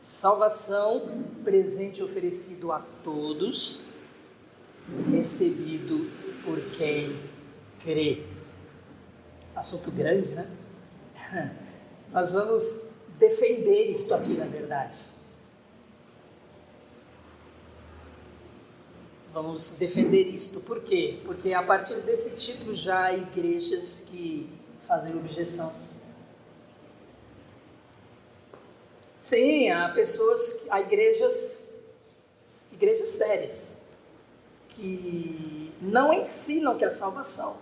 Salvação, presente oferecido a todos, recebido por quem crê. Assunto grande, né? Nós vamos defender isto aqui, na verdade. Vamos defender isto. Por quê? Porque a partir desse título já há igrejas que fazem objeção. Sim, há pessoas, há igrejas sérias, que não ensinam que a salvação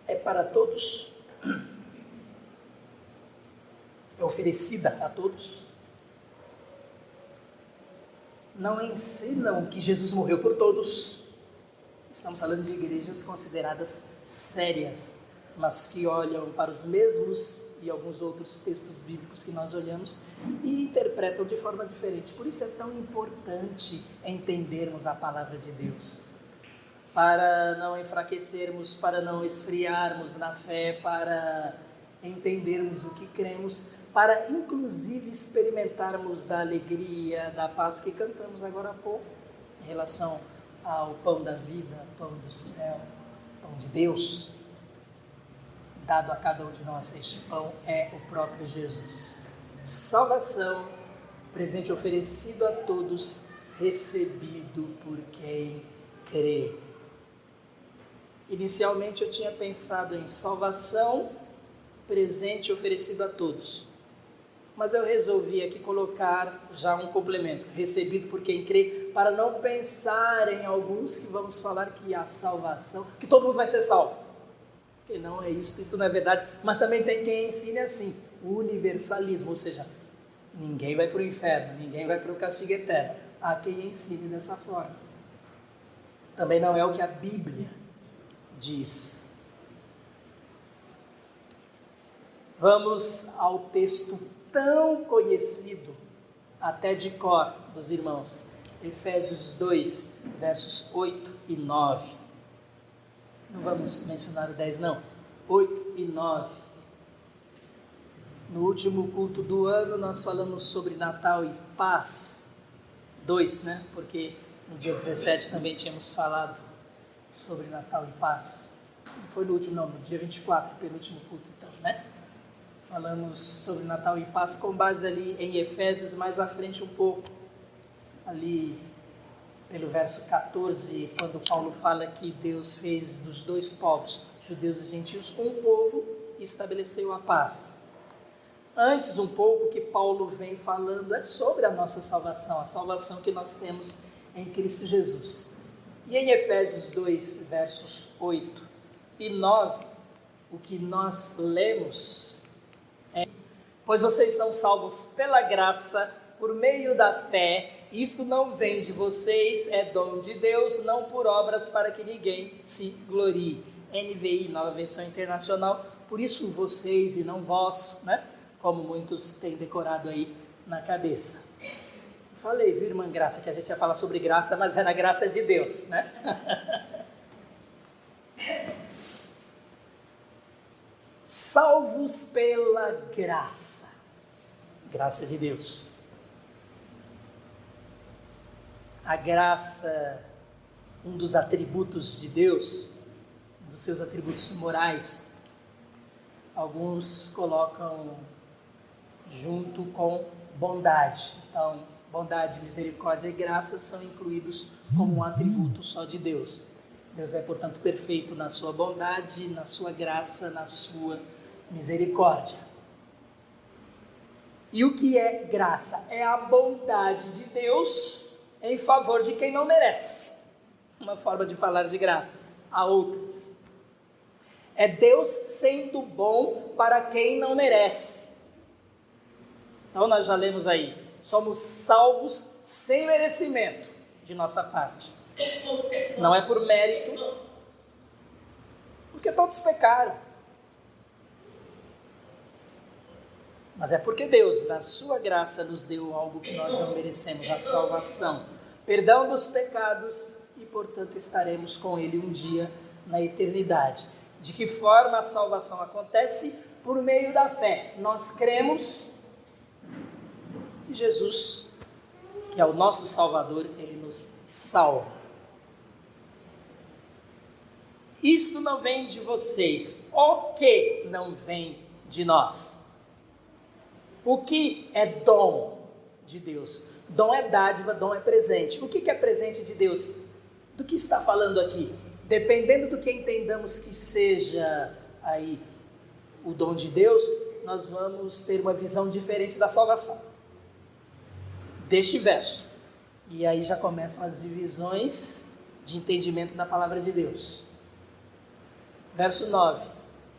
é para todos, é oferecida a todos. Não ensinam que Jesus morreu por todos. Estamos falando de igrejas consideradas sérias, mas que olham para os mesmos e alguns outros textos bíblicos que nós olhamos e interpretam de forma diferente. Por isso é tão importante entendermos a palavra de Deus, para não enfraquecermos, para não esfriarmos na fé, para entendermos o que cremos, para inclusive experimentarmos da alegria, da paz que cantamos agora há pouco, em relação ao pão da vida, pão do céu, pão de Deus, dado a cada um de nós. Este pão é o próprio Jesus. Salvação, presente oferecido a todos, recebido por quem crê. Inicialmente eu tinha pensado em salvação, presente oferecido a todos. Mas eu resolvi aqui colocar já um complemento, recebido por quem crê, para não pensar em alguns que vamos falar que a salvação, que todo mundo vai ser salvo. Porque não é isso não é verdade. Mas também tem quem ensine assim, o universalismo, ou seja, ninguém vai para o inferno, ninguém vai para o castigo eterno. Há quem ensine dessa forma. Também não é o que a Bíblia diz. Vamos ao texto tão conhecido, até de cor, dos irmãos. Efésios 2, versos 8 e 9. Não vamos mencionar o 10 não. 8 e 9. No último culto do ano nós falamos sobre Natal e paz. 2, né? Porque no dia 17 também tínhamos falado sobre Natal e paz. Não foi no último não, no dia 24, penúltimo culto então, né? Falamos sobre Natal e paz com base ali em Efésios, mais à frente um pouco. Ali pelo verso 14, quando Paulo fala que Deus fez dos dois povos, judeus e gentios, um povo e estabeleceu a paz. Antes um pouco que Paulo vem falando é sobre a nossa salvação, a salvação que nós temos em Cristo Jesus. E em Efésios 2, versos 8 e 9, o que nós lemos é: pois vocês são salvos pela graça, por meio da fé. Isto não vem de vocês, é dom de Deus, não por obras, para que ninguém se glorie. NVI, Nova Versão Internacional. Por isso vocês e não vós, né? Como muitos têm decorado aí na cabeça. Falei, viu, irmã Graça, que a gente ia falar sobre graça, mas era a graça de Deus, né? Salvos pela graça. Graça de Deus. A graça, um dos atributos de Deus, um dos seus atributos morais, alguns colocam junto com bondade. Então, bondade, misericórdia e graça são incluídos como um atributo só de Deus. Deus é, portanto, perfeito na sua bondade, na sua graça, na sua misericórdia. E o que é graça? É a bondade de Deus em favor de quem não merece. Uma forma de falar de graça. Há outras. É Deus sendo bom para quem não merece. Então nós já lemos aí. Somos salvos sem merecimento de nossa parte. Não é por mérito, porque todos pecaram. Mas é porque Deus, na sua graça, nos deu algo que nós não merecemos, a salvação, perdão dos pecados, e portanto estaremos com Ele um dia na eternidade. De que forma a salvação acontece? Por meio da fé. Nós cremos que Jesus que é o nosso Salvador, ele nos salva. Isto não vem de vocês, o que não vem de nós? O que é dom de Deus? Dom é dádiva, dom é presente. O que é presente de Deus? Do que está falando aqui? Dependendo do que entendamos que seja aí o dom de Deus, nós vamos ter uma visão diferente da salvação. Deste verso. E aí já começam as divisões de entendimento da palavra de Deus. Verso 9.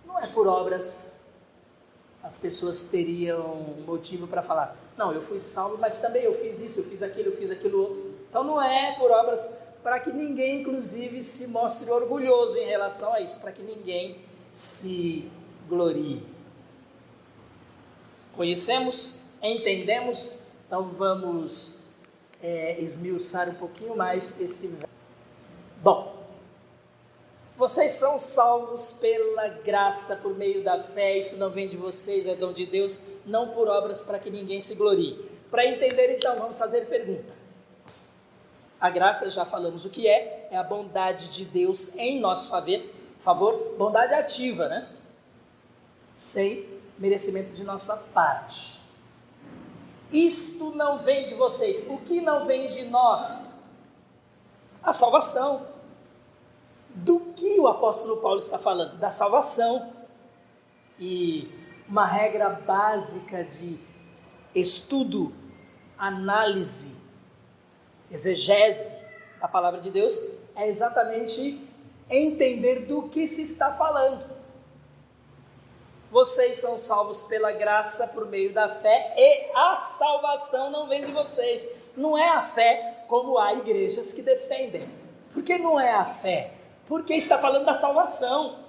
Não é por obras. As pessoas teriam motivo para falar, não, eu fui salvo, mas também eu fiz isso, eu fiz aquilo outro. Então não é por obras, para que ninguém, inclusive, se mostre orgulhoso em relação a isso, para que ninguém se glorie. Conhecemos, entendemos, então vamos esmiuçar um pouquinho mais esse verso. Bom, vocês são salvos pela graça, por meio da fé, isso não vem de vocês, é dom de Deus, não por obras para que ninguém se glorie. Para entender então, vamos fazer pergunta. A graça, já falamos o que é a bondade de Deus em nosso favor, bondade ativa, né? Sem merecimento de nossa parte. Isto não vem de vocês, o que não vem de nós? A salvação. Do que o apóstolo Paulo está falando? Da salvação. E uma regra básica de estudo, análise, exegese da palavra de Deus é exatamente entender do que se está falando. Vocês são salvos pela graça por meio da fé e a salvação não vem de vocês. Não é a fé como há igrejas que defendem. Por que não é a fé? Porque está falando da salvação.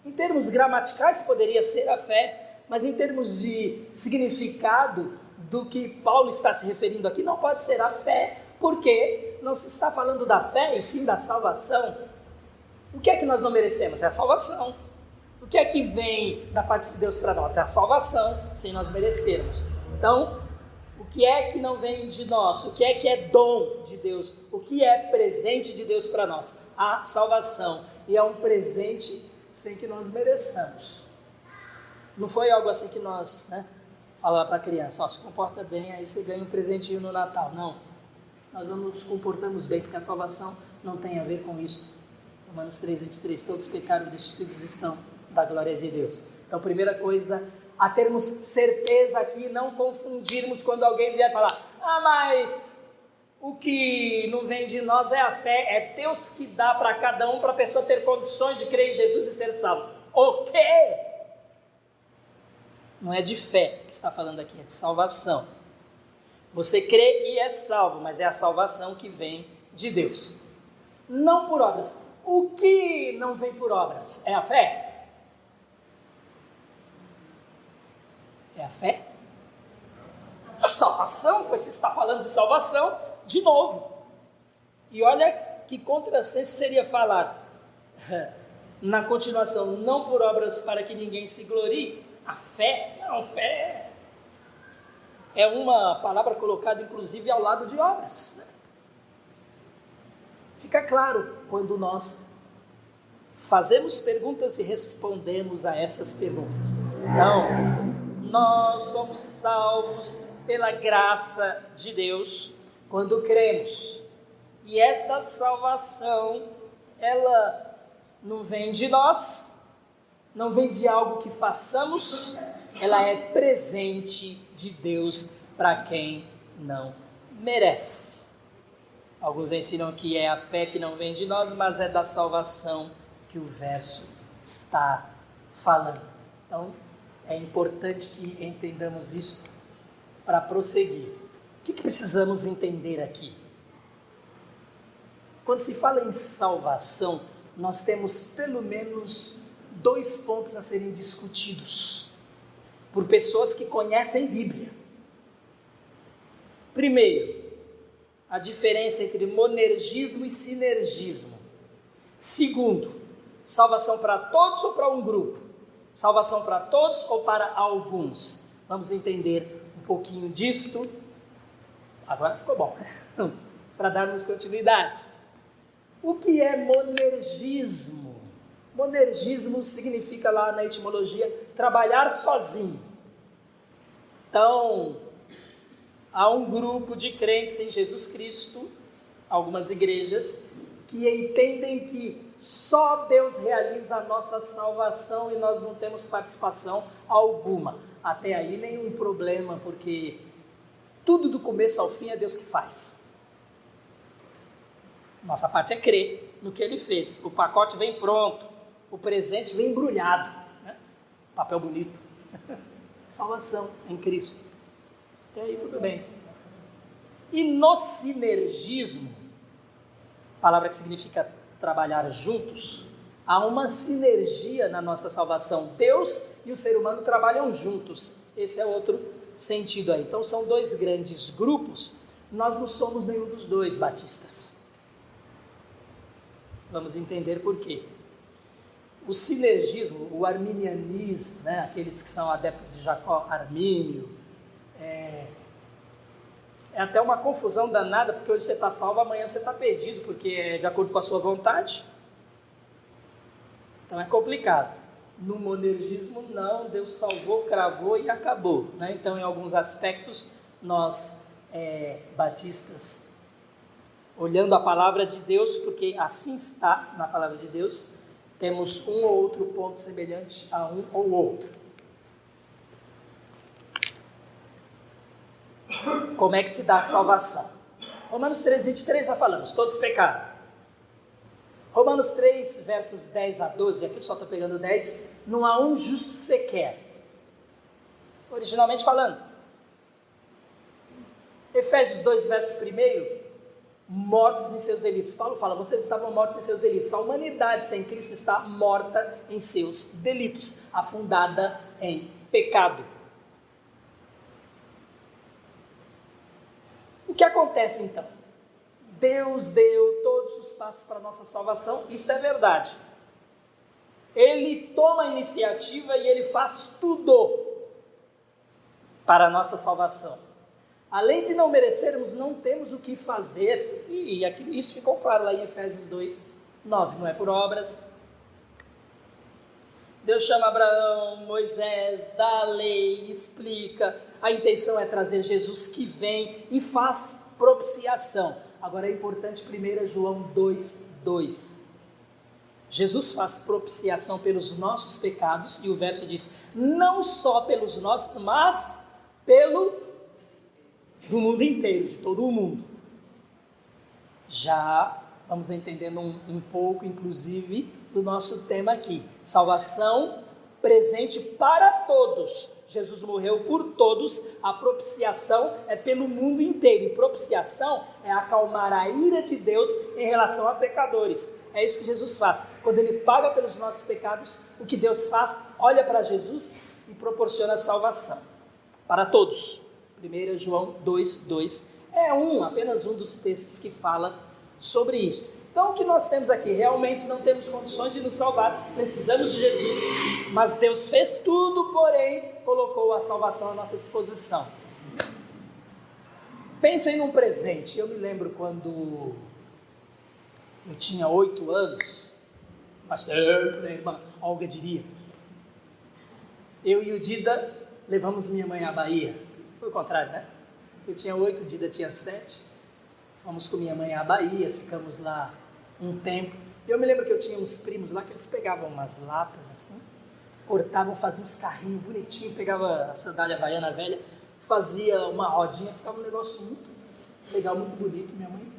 Em termos gramaticais poderia ser a fé, mas em termos de significado do que Paulo está se referindo aqui, não pode ser a fé, porque não se está falando da fé e sim da salvação. O que é que nós não merecemos? É a salvação. O que é que vem da parte de Deus para nós? É a salvação, sem nós merecermos. Então, o que é que não vem de nós? O que é dom de Deus? O que é presente de Deus para nós? A salvação. E é um presente sem que nós mereçamos. Não foi algo assim que nós, falar para a criança, se comporta bem, aí você ganha um presentinho no Natal. Não. Nós não nos comportamos bem, porque a salvação não tem a ver com isso. Romanos 3:23, todos pecaram e destituídos estão da glória de Deus. Então, primeira coisa, a termos certeza aqui, não confundirmos quando alguém vier falar, mas o que não vem de nós é a fé, é Deus que dá para cada um, para a pessoa ter condições de crer em Jesus e ser salvo. O quê? Não é de fé que está falando aqui, é de salvação. Você crê e é salvo, mas é a salvação que vem de Deus. Não por obras. O que não vem por obras? É a fé? É a fé? A salvação, pois se está falando de salvação, de novo. E olha que contrassenso seria falar, na continuação, não por obras para que ninguém se glorie. A fé, não, fé é uma palavra colocada inclusive ao lado de obras. Fica claro quando nós fazemos perguntas e respondemos a estas perguntas. Então, nós somos salvos pela graça de Deus quando cremos. E esta salvação, ela não vem de nós, não vem de algo que façamos, ela é presente de Deus para quem não merece. Alguns ensinam que é a fé que não vem de nós, mas é da salvação que o verso está falando. Então, é importante que entendamos isso para prosseguir. O que precisamos entender aqui? Quando se fala em salvação, nós temos pelo menos 2 pontos a serem discutidos por pessoas que conhecem Bíblia. Primeiro, a diferença entre monergismo e sinergismo. Segundo, salvação para todos ou para um grupo? Salvação para todos ou para alguns? Vamos entender um pouquinho disto Agora ficou bom, para darmos continuidade. O que é monergismo? Monergismo significa lá na etimologia trabalhar sozinho. Então, há um grupo de crentes em Jesus Cristo, algumas igrejas, que entendem que só Deus realiza a nossa salvação e nós não temos participação alguma. Até aí nenhum problema, porque tudo do começo ao fim é Deus que faz. Nossa parte é crer no que Ele fez. O pacote vem pronto, o presente vem embrulhado, né? Papel bonito. Salvação em Cristo. Até aí tudo bem. E no sinergismo, palavra que significa trabalhar juntos, há uma sinergia na nossa salvação. Deus e o ser humano trabalham juntos. Esse é outro sentido aí. Então são dois grandes grupos. Nós não somos nenhum dos dois batistas. Vamos entender por quê. O sinergismo, o arminianismo, né, aqueles que são adeptos de Jacó Armínio, é até uma confusão danada, porque hoje você está salvo, amanhã você está perdido, porque é de acordo com a sua vontade. Então é complicado. No monergismo não, Deus salvou, cravou e acabou, né? Então em alguns aspectos nós batistas, olhando a palavra de Deus, porque assim está na palavra de Deus, temos um ou outro ponto semelhante a um ou outro. Como é que se dá a salvação? Romanos 3, 23 já falamos, todos pecaram. Romanos 3, versos 10 a 12, aqui só estou pegando 10, não há um justo sequer. Originalmente falando. Efésios 2, verso 1, mortos em seus delitos. Paulo fala, vocês estavam mortos em seus delitos. A humanidade sem Cristo está morta em seus delitos, afundada em pecado. O que acontece então? Deus deu todos os passos para a nossa salvação, isso é verdade. Ele toma a iniciativa e Ele faz tudo para a nossa salvação. Além de não merecermos, não temos o que fazer, e isso ficou claro lá em Efésios 2, 9, não é por obras. Deus chama Abraão, Moisés, dá a lei, explica, a intenção é trazer Jesus que vem e faz propiciação. Agora é importante 1 João 2, 2. Jesus faz propiciação pelos nossos pecados, e o verso diz, não só pelos nossos, mas pelo do mundo inteiro, de todo o mundo. Já vamos entendendo um pouco, inclusive, do nosso tema aqui. Salvação presente para todos. Jesus morreu por todos, a propiciação é pelo mundo inteiro. E propiciação é acalmar a ira de Deus em relação a pecadores. É isso que Jesus faz. Quando Ele paga pelos nossos pecados, o que Deus faz? Olha para Jesus e proporciona salvação para todos. 1 João 2, 2 é apenas um dos textos que fala sobre isso. Então o que nós temos aqui? Realmente não temos condições de nos salvar, precisamos de Jesus, mas Deus fez tudo, porém colocou a salvação à nossa disposição. Pensem num presente. Eu me lembro quando eu tinha 8 anos, bastante, a irmã Olga diria, eu e o Dida levamos minha mãe à Bahia. Foi o contrário, né? Eu tinha 8, Dida tinha 7. Fomos com minha mãe à Bahia, ficamos lá um tempo. Eu me lembro que eu tinha uns primos lá que eles pegavam umas latas assim, cortavam, faziam uns carrinhos bonitinhos, pegava a sandália havaiana velha, fazia uma rodinha, ficava um negócio muito legal, muito bonito. Minha mãe,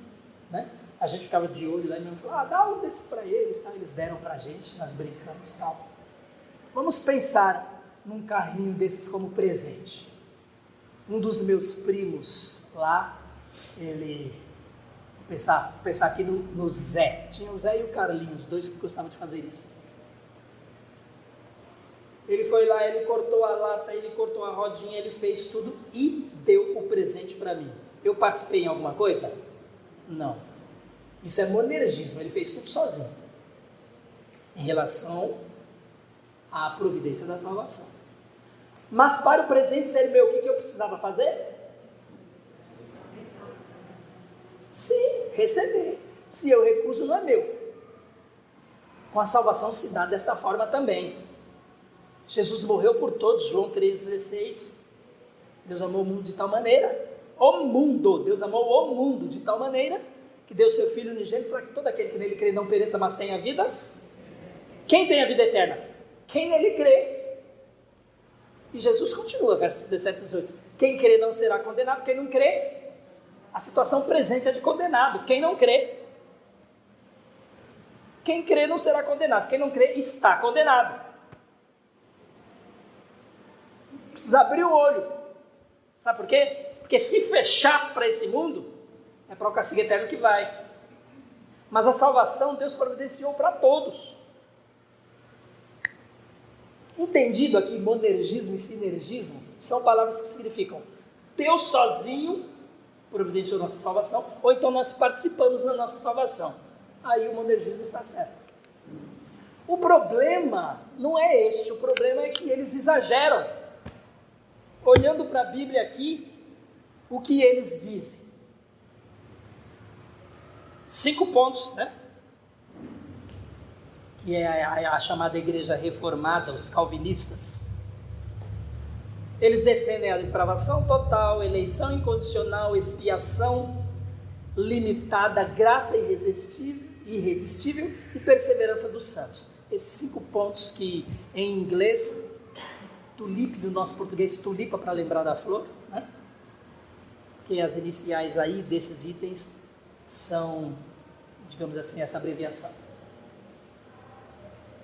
né? A gente ficava de olho lá e minha mãe falou, dá um desses para eles, tá? Eles deram pra gente, nós brincamos e tal. Vamos pensar num carrinho desses como presente. Um dos meus primos lá, ele, vou pensar aqui no Zé, tinha o Zé e o Carlinhos, dois que gostavam de fazer isso. Ele foi lá, ele cortou a lata, ele cortou a rodinha, ele fez tudo e deu o presente para mim. Eu participei em alguma coisa? Não. Isso é monergismo, ele fez tudo sozinho. Em relação à providência da salvação. Mas para o presente ser meu, o que eu precisava fazer? receber. Se eu recuso, não é meu. Com a salvação se dá dessa forma também. Jesus morreu por todos, João 3,16. Deus amou o mundo de tal maneira, Deus amou o mundo de tal maneira, que deu seu Filho unigênito para que todo aquele que nele crê não pereça, mas tenha vida. Quem tem a vida eterna? Quem nele crê. E Jesus continua, versos 17 e 18. Quem crê não será condenado, quem não crê, a situação presente é de condenado. Quem não crê, quem crê não será condenado, quem não crê está condenado. Precisa abrir o olho. Sabe por quê? Porque se fechar para esse mundo, é para o castigo eterno que vai. Mas a salvação Deus providenciou para todos. Entendido aqui, monergismo e sinergismo são palavras que significam Deus sozinho providenciou nossa salvação, ou então nós participamos da nossa salvação. Aí o monergismo está certo. O problema não é este, o problema é que eles exageram. Olhando para a Bíblia aqui, o que eles dizem? 5 pontos, né? Que é a chamada igreja reformada, os calvinistas. Eles defendem a depravação total, eleição incondicional, expiação limitada, graça irresistível e perseverança dos santos. Esses 5 pontos que em inglês, tulipe, no nosso português tulipa para lembrar da flor, né? Que as iniciais aí desses itens são, digamos assim, essa abreviação.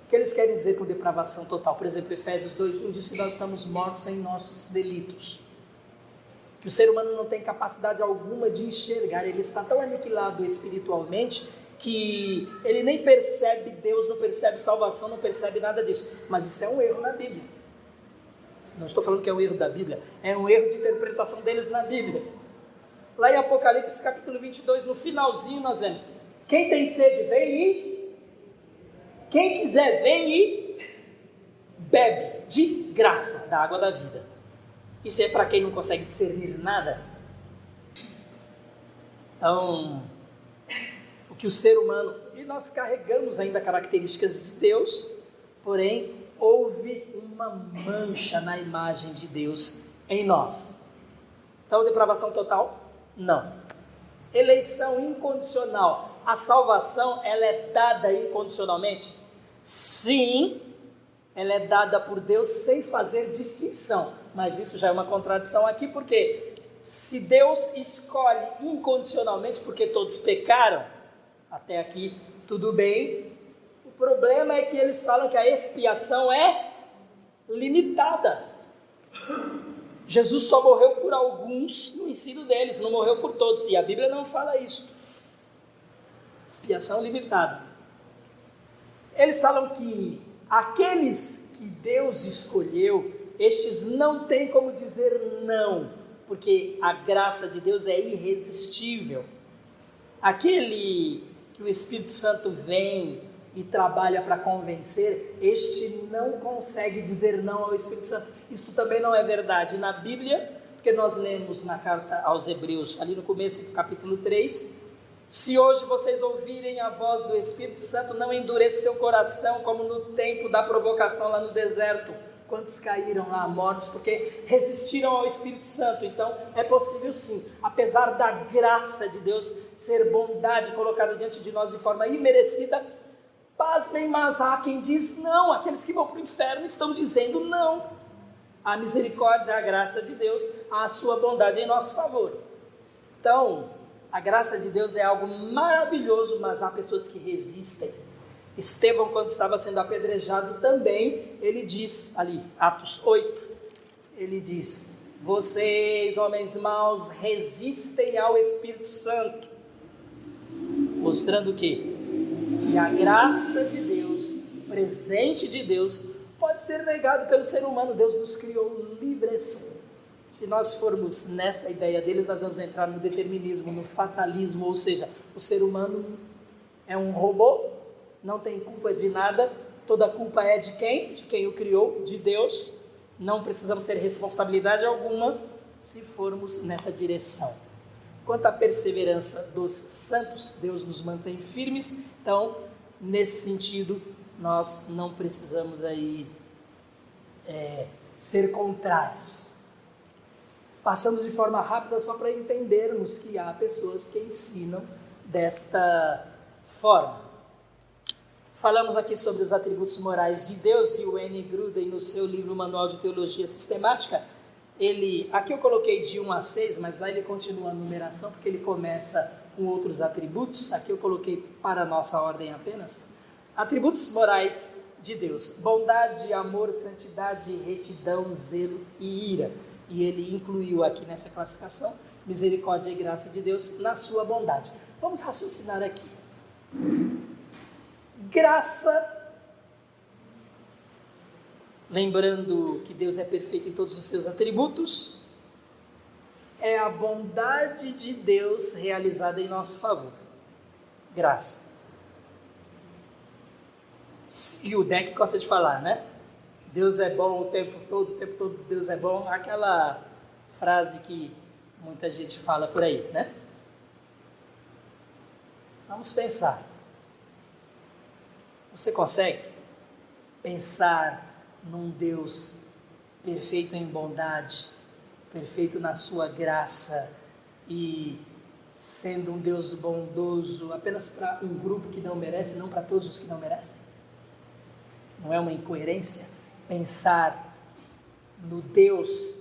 O que eles querem dizer com depravação total? Por exemplo, Efésios 2:1 diz que nós estamos mortos em nossos delitos. Que o ser humano não tem capacidade alguma de enxergar, ele está tão aniquilado espiritualmente que ele nem percebe Deus, não percebe salvação, não percebe nada disso. Mas isso é um erro na Bíblia. Não estou falando que é um erro da Bíblia, é um erro de interpretação deles na Bíblia. Lá em Apocalipse capítulo 22, no finalzinho nós lemos: quem tem sede, vem e... Quem quiser, vem e bebe de graça da água da vida. Isso é para quem não consegue discernir nada. Então, o que o ser humano... E nós carregamos ainda características de Deus, porém, houve uma mancha na imagem de Deus em nós. Então, depravação total? Não. Eleição incondicional. A salvação, ela é dada incondicionalmente? Sim, ela é dada por Deus sem fazer distinção. Mas isso já é uma contradição aqui, porque se Deus escolhe incondicionalmente porque todos pecaram, até aqui tudo bem. O problema é que eles falam que a expiação é limitada. Jesus só morreu por alguns no ensino deles, não morreu por todos, e a Bíblia não fala isso. Expiação limitada. Eles falam que aqueles que Deus escolheu, estes não têm como dizer não, porque a graça de Deus é irresistível. Aquele que o Espírito Santo vem e trabalha para convencer, este não consegue dizer não ao Espírito Santo. Isso também não é verdade na Bíblia, porque nós lemos na carta aos Hebreus, ali no começo do capítulo 3, se hoje vocês ouvirem a voz do Espírito Santo, não endureça seu coração como no tempo da provocação lá no deserto, quantos caíram lá mortos, porque resistiram ao Espírito Santo. Então é possível sim, apesar da graça de Deus ser bondade colocada diante de nós de forma imerecida, pasmem, mas há quem diz não, aqueles que vão para o inferno estão dizendo não. A misericórdia, a graça de Deus, a sua bondade em nosso favor. Então, a graça de Deus é algo maravilhoso, mas há pessoas que resistem. Estevão, quando estava sendo apedrejado também, ele diz ali, Atos 8, ele diz: vocês, homens maus, resistem ao Espírito Santo. Mostrando que a graça de Deus, presente de Deus, pode ser negado pelo ser humano. Deus nos criou livres. Se nós formos nesta ideia deles, nós vamos entrar no determinismo, no fatalismo, ou seja, o ser humano é um robô, não tem culpa de nada, toda a culpa é de quem? De quem o criou, de Deus. Não precisamos ter responsabilidade alguma se formos nessa direção. quanto à perseverança dos santos, Deus nos mantém firmes. Então, nesse sentido, nós não precisamos aí ser contrários. Passando de forma rápida só para entendermos que há pessoas que ensinam desta forma. Falamos aqui sobre os atributos morais de Deus, e o N. Gruden, no seu livro Manual de Teologia Sistemática, aqui eu coloquei de 1 a 6, mas lá ele continua a numeração, porque ele começa com outros atributos. Aqui eu coloquei para a nossa ordem apenas. Atributos morais de Deus: bondade, amor, santidade, retidão, zelo e ira. E ele incluiu aqui nessa classificação misericórdia e graça de Deus na sua bondade. Vamos raciocinar aqui. Graça, lembrando que Deus é perfeito em todos os seus atributos, é a bondade de Deus realizada em nosso favor. Graça. E o Deck gosta de falar, né? Deus é bom o tempo todo Deus é bom. Aquela frase que muita gente fala por aí, né? Vamos pensar. Você consegue pensar num Deus perfeito em bondade, perfeito na sua graça e sendo um Deus bondoso apenas para um grupo que não merece, não para todos os que não merecem? Não é uma incoerência pensar no Deus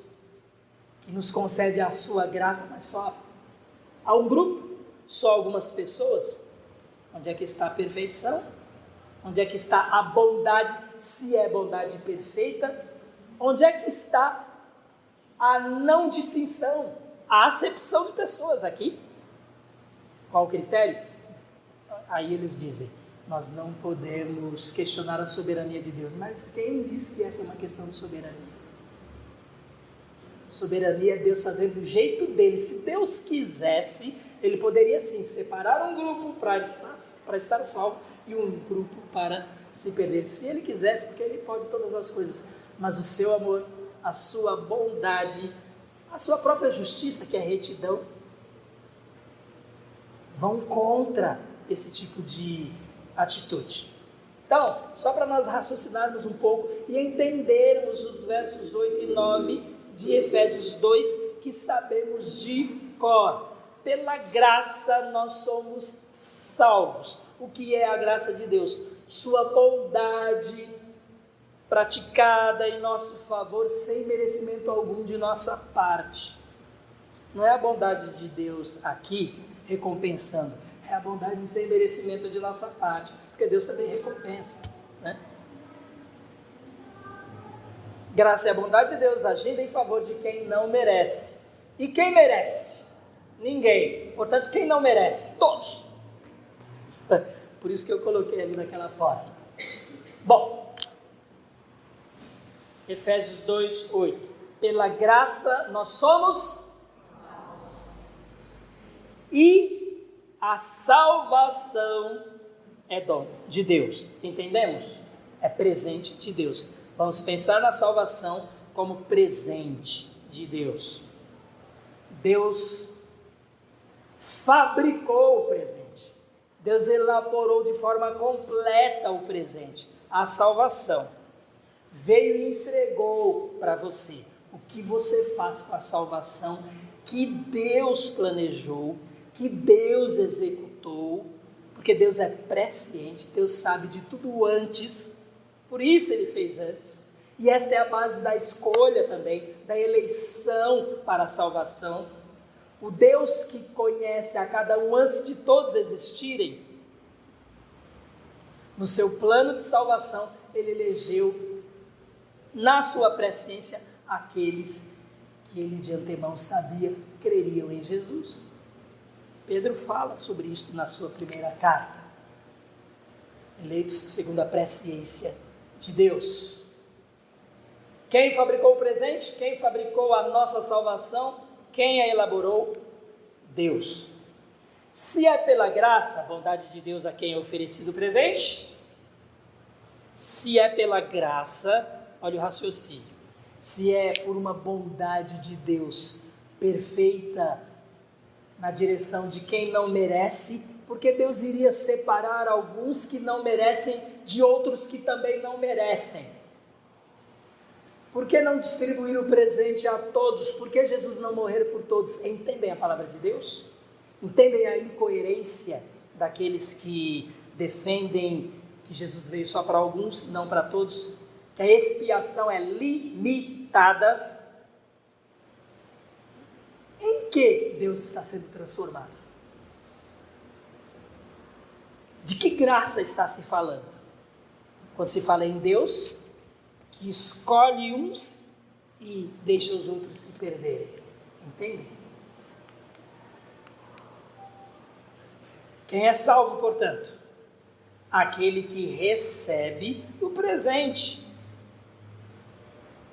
que nos concede a sua graça, mas só a um grupo, só algumas pessoas? Onde é que está a perfeição? Onde é que está a bondade, se é bondade perfeita? Onde é que está a não distinção, a acepção de pessoas aqui? Qual o critério? Aí eles dizem, nós não podemos questionar a soberania de Deus. Mas quem diz que essa é uma questão de soberania? Soberania é Deus fazendo do jeito dele. Se Deus quisesse, ele poderia sim separar um grupo para estar salvo e um grupo para se perder. Se ele quisesse, porque ele pode todas as coisas. Mas o seu amor, a sua bondade, a sua própria justiça, que é retidão, vão contra esse tipo de atitude. Então, só para nós raciocinarmos um pouco e entendermos os versos 8 e 9 de Efésios 2, que sabemos de cor. Pela graça nós somos salvos. O que é a graça de Deus? Sua bondade praticada em nosso favor sem merecimento algum de nossa parte. Não é a bondade de Deus aqui recompensando, é a bondade sem merecimento de nossa parte, porque Deus também recompensa, né? Graça é a bondade de Deus agindo em favor de quem não merece. E quem merece? Ninguém. Portanto, quem não merece? Todos. Por isso que eu coloquei ali daquela forma. Bom, Efésios 2, 8. Pela graça nós somos, e a salvação é dom de Deus. Entendemos? É presente de Deus. Vamos pensar na salvação como presente de Deus. Deus fabricou o presente. Deus elaborou de forma completa o presente, a salvação. Veio e entregou para você. O que você faz com a salvação que Deus planejou, que Deus executou, porque Deus é presciente, Deus sabe de tudo antes, por isso Ele fez antes. E esta é a base da escolha também, da eleição para a salvação. O Deus que conhece a cada um antes de todos existirem, no seu plano de salvação, Ele elegeu na sua presciência aqueles que Ele de antemão sabia creriam em Jesus. Pedro fala sobre isso na sua primeira carta. Eleitos segundo a presciência de Deus. Quem fabricou o presente? Quem fabricou a nossa salvação? Quem a elaborou? Deus. Se é pela graça, a bondade de Deus a quem é oferecido o presente, se é pela graça, olha o raciocínio, se é por uma bondade de Deus perfeita na direção de quem não merece, porque Deus iria separar alguns que não merecem de outros que também não merecem. Por que não distribuir o presente a todos? Por que Jesus não morrer por todos? Entendem a palavra de Deus? Entendem a incoerência daqueles que defendem que Jesus veio só para alguns, não para todos? Que a expiação é limitada. Em que Deus está sendo transformado? De que graça está se falando? Quando se fala em Deus, que escolhe uns e deixa os outros se perderem. Entende? Quem é salvo, portanto? Aquele que recebe o presente.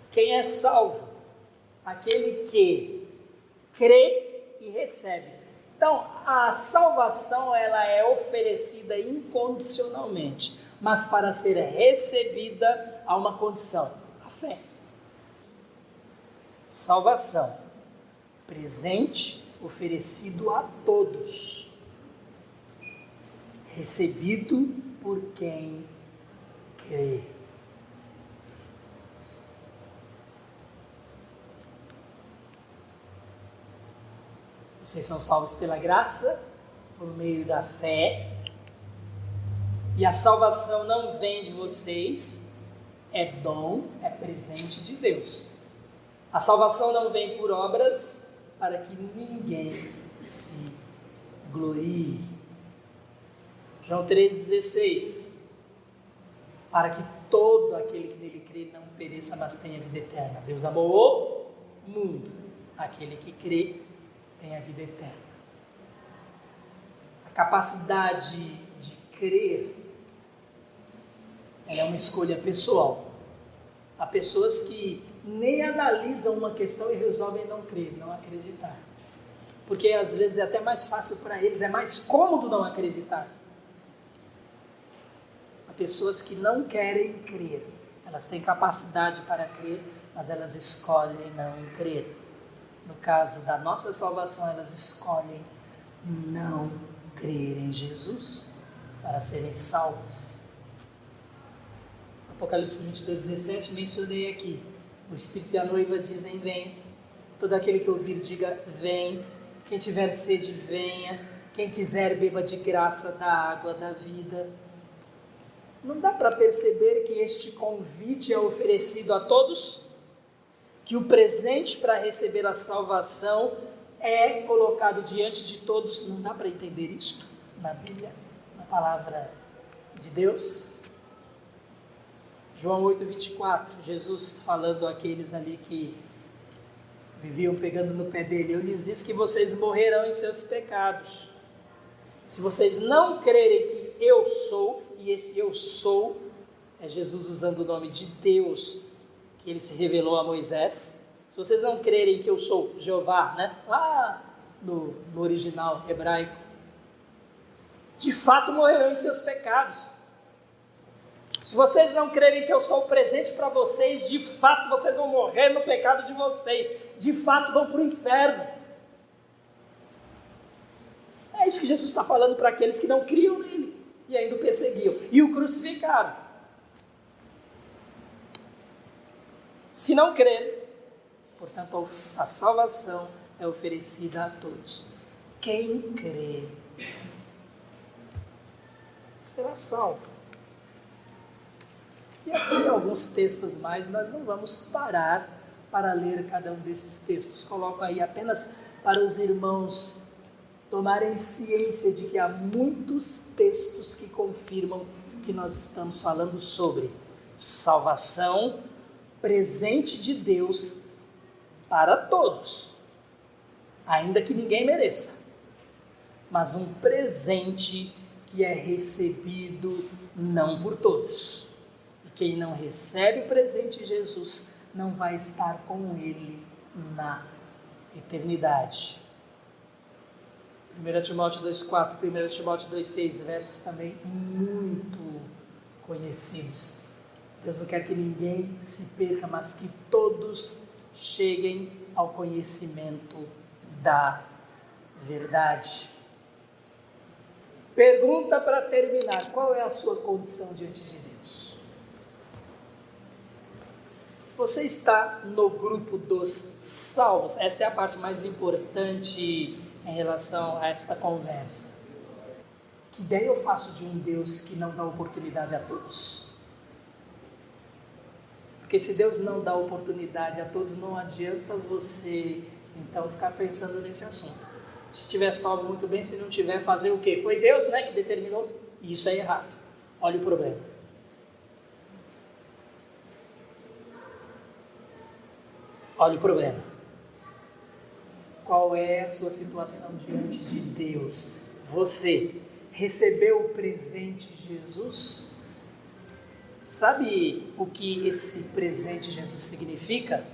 Quem é salvo? Aquele que crê e recebe. Então, a salvação ela é oferecida incondicionalmente, mas para ser recebida há uma condição, a fé. Salvação, presente oferecido a todos, recebido por quem crê. Vocês são salvos pela graça, por meio da fé. E a salvação não vem de vocês, é dom, é presente de Deus. A salvação não vem por obras, para que ninguém se glorie. João 3,16. Para que todo aquele que nele crê não pereça, mas tenha vida eterna. Deus amou o mundo. Aquele que crê tem a vida eterna. A capacidade de crer, ela é uma escolha pessoal. Há pessoas que nem analisam uma questão e resolvem não crer, não acreditar. Porque às vezes é até mais fácil para eles, é mais cômodo não acreditar. Há pessoas que não querem crer. Elas têm capacidade para crer, mas elas escolhem não crer. No caso da nossa salvação, elas escolhem não crer em Jesus para serem salvas. Apocalipse 22:17, mencionei aqui. O Espírito e a noiva dizem: vem. Todo aquele que ouvir, diga: vem. Quem tiver sede, venha. Quem quiser, beba de graça da água da vida. Não dá para perceber que este convite é oferecido a todos? Que o presente para receber a salvação é colocado diante de todos? Não dá para entender isto na Bíblia, na palavra de Deus? João 8:24, Jesus falando àqueles ali que viviam pegando no pé dele: eu lhes disse que vocês morrerão em seus pecados. Se vocês não crerem que eu sou, e esse eu sou é Jesus usando o nome de Deus, que ele se revelou a Moisés. Se vocês não crerem que eu sou Jeová, né? Lá no original hebraico, de fato morrerão em seus pecados. Se vocês não crerem que eu sou o presente para vocês, de fato vocês vão morrer no pecado de vocês, de fato vão para o inferno. É isso que Jesus está falando para aqueles que não criam nele e ainda o perseguiam e o crucificaram. Se não crerem, portanto, a salvação é oferecida a todos. Quem crê será salvo. E aqui alguns textos mais, nós não vamos parar para ler cada um desses textos. Coloco aí apenas para os irmãos tomarem ciência de que há muitos textos que confirmam o que nós estamos falando sobre salvação, presente de Deus para todos, ainda que ninguém mereça, mas um presente que é recebido não por todos. E quem não recebe o presente de Jesus não vai estar com ele na eternidade. 1 Timóteo 2,4, 1 Timóteo 2,6, versos também muito conhecidos. Deus não quer que ninguém se perca, mas que todos cheguem ao conhecimento da verdade. Pergunta para terminar: qual é a sua condição diante de Deus? Você está no grupo dos salvos? Esta é a parte mais importante em relação a esta conversa. Que ideia eu faço de um Deus que não dá oportunidade a todos? Porque se Deus não dá oportunidade a todos, não adianta você então ficar pensando nesse assunto. Se tiver salvo, muito bem; se não tiver, fazer o quê? Foi Deus, né, que determinou. Isso é errado. Olha o problema. Olha o problema. Qual é a sua situação diante de Deus? Você recebeu o presente de Jesus? Sabe o que esse presente de Jesus significa?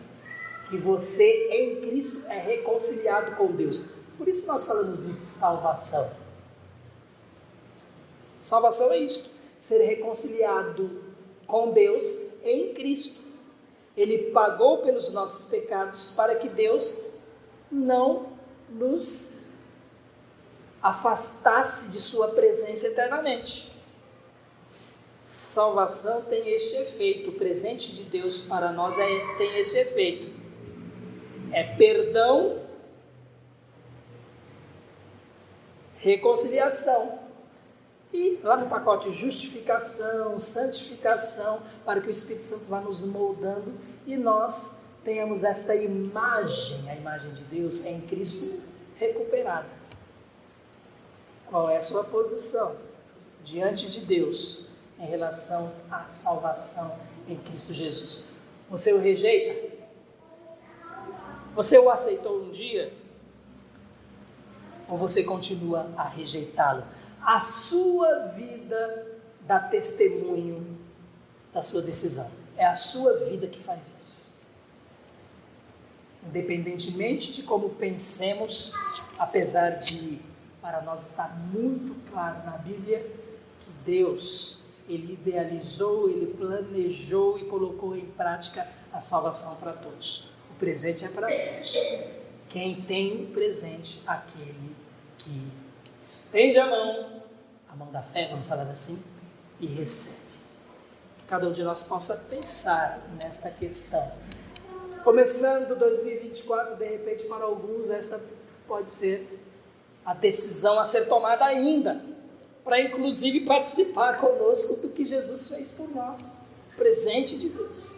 Que você em Cristo é reconciliado com Deus. Por isso nós falamos de salvação. Salvação é isto: ser reconciliado com Deus em Cristo. Ele pagou pelos nossos pecados para que Deus não nos afastasse de sua presença eternamente. Salvação tem este efeito. O presente de Deus para nós tem este efeito. É perdão, reconciliação. E lá no pacote justificação, santificação, para que o Espírito Santo vá nos moldando e nós tenhamos esta imagem, a imagem de Deus em Cristo recuperada. Qual é a sua posição diante de Deus em relação à salvação em Cristo Jesus? Você o rejeita? Você o aceitou um dia? Ou você continua a rejeitá-lo? A sua vida dá testemunho da sua decisão. É a sua vida que faz isso. Independentemente de como pensemos, apesar de para nós estar muito claro na Bíblia que Deus, Ele idealizou, Ele planejou e colocou em prática a salvação para todos. O presente é para todos. Quem tem o presente, aquele que estende a mão da fé, vamos falar assim, e recebe. Que cada um de nós possa pensar nesta questão. Começando 2024, de repente para alguns esta pode ser a decisão a ser tomada ainda, para inclusive participar conosco do que Jesus fez por nós, presente de Deus,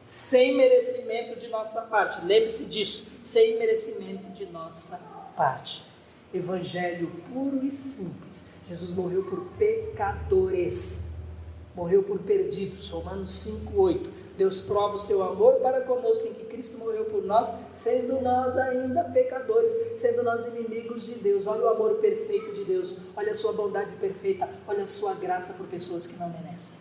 sem merecimento de nossa parte. Lembre-se disso, sem merecimento de nossa parte. Evangelho puro e simples. Jesus morreu por pecadores, morreu por perdidos. Romanos 5:8. Deus prova o seu amor para conosco em que Cristo morreu por nós, sendo nós ainda pecadores, sendo nós inimigos de Deus. Olha o amor perfeito de Deus, olha a sua bondade perfeita, olha a sua graça por pessoas que não merecem.